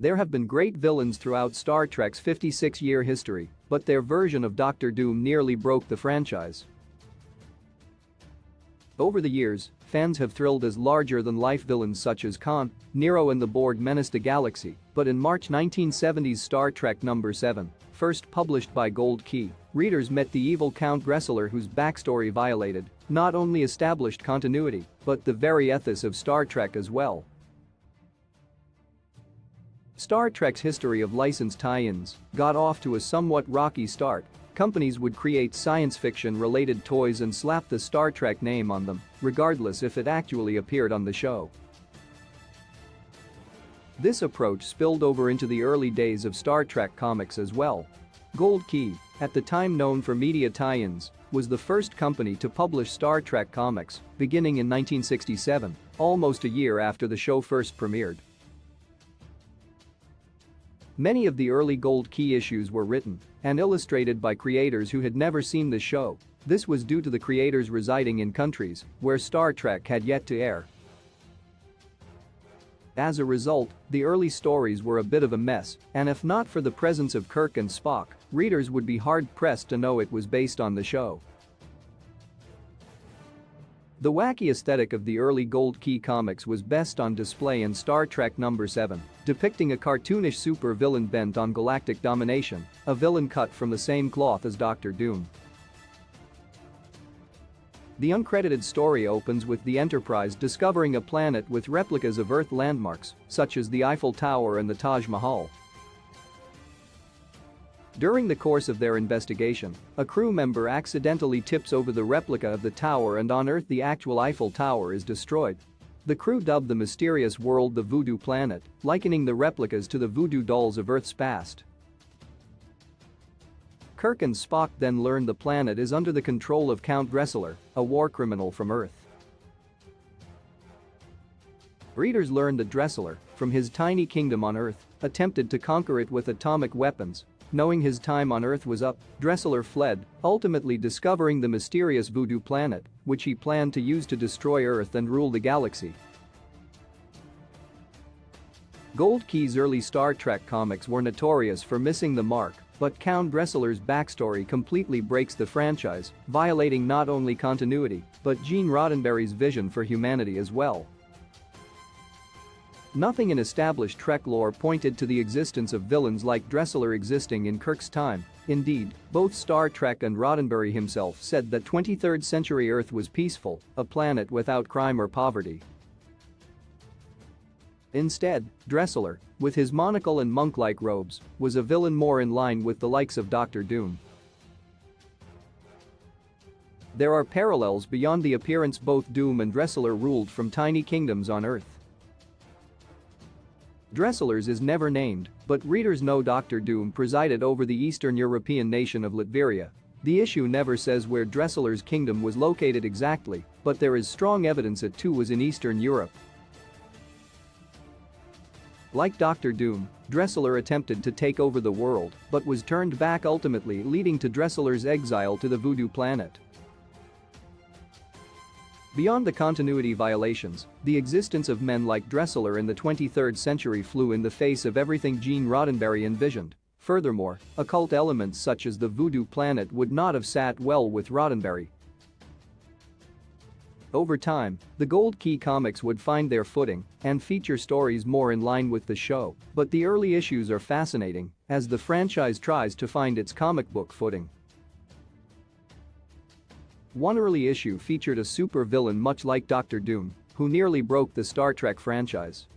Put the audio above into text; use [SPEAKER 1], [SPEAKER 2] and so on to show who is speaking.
[SPEAKER 1] There have been great villains throughout Star Trek's 56-year history, but their version of Doctor Doom nearly broke the franchise. Over the years, fans have thrilled as larger-than-life villains such as Khan, Nero and the Borg menaced the galaxy, but in March 1970's Star Trek No. 7, first published by Gold Key, readers met the evil Count Gressler whose backstory violated not only established continuity, but the very ethos of Star Trek as well. Star Trek's history of licensed tie-ins got off to a somewhat rocky start. Companies would create science fiction-related toys and slap the Star Trek name on them, regardless if it actually appeared on the show. This approach spilled over into the early days of Star Trek comics as well. Gold Key, at the time known for media tie-ins, was the first company to publish Star Trek comics, beginning in 1967, almost a year after the show first premiered. Many of the early Gold Key issues were written and illustrated by creators who had never seen the show. This was due to the creators residing in countries where Star Trek had yet to air. As a result, the early stories were a bit of a mess, and if not for the presence of Kirk and Spock, readers would be hard-pressed to know it was based on the show. The wacky aesthetic of the early Gold Key comics was best on display in Star Trek No. 7, depicting a cartoonish super-villain bent on galactic domination, a villain cut from the same cloth as Doctor Doom. The uncredited story opens with the Enterprise discovering a planet with replicas of Earth landmarks, such as the Eiffel Tower and the Taj Mahal. During the course of their investigation, a crew member accidentally tips over the replica of the tower and on Earth the actual Eiffel Tower is destroyed. The crew dubbed the mysterious world the Voodoo Planet, likening the replicas to the voodoo dolls of Earth's past. Kirk and Spock then learn the planet is under the control of Count Gressler, a war criminal from Earth. Readers learn that Gressler, from his tiny kingdom on Earth, attempted to conquer it with atomic weapons. Knowing his time on Earth was up, Gressler fled, ultimately discovering the mysterious Voodoo Planet, which he planned to use to destroy Earth and rule the galaxy. Gold Key's early Star Trek comics were notorious for missing the mark, but Count Gressler's backstory completely breaks the franchise, violating not only continuity, but Gene Roddenberry's vision for humanity as well. Nothing in established Trek lore pointed to the existence of villains like Gressler existing in Kirk's time. Indeed, both Star Trek and Roddenberry himself said that 23rd century Earth was peaceful, a planet without crime or poverty. Instead, Gressler, with his monocle and monk-like robes, was a villain more in line with the likes of Doctor Doom. There are parallels beyond the appearance. Both Doom and Gressler ruled from tiny kingdoms on Earth. Gressler's is never named, but readers know Doctor Doom presided over the Eastern European nation of Latveria. The issue never says where Gressler's kingdom was located exactly, but there is strong evidence it too was in Eastern Europe. Like Doctor Doom, Gressler attempted to take over the world but was turned back, ultimately leading to Gressler's exile to the Voodoo Planet. Beyond the continuity violations, the existence of men like Gressler in the 23rd century flew in the face of everything Gene Roddenberry envisioned. Furthermore, occult elements such as the Voodoo Planet would not have sat well with Roddenberry. Over time, the Gold Key comics would find their footing and feature stories more in line with the show, but the early issues are fascinating as the franchise tries to find its comic book footing. One early issue featured a supervillain much like Doctor Doom, who nearly broke the Star Trek franchise.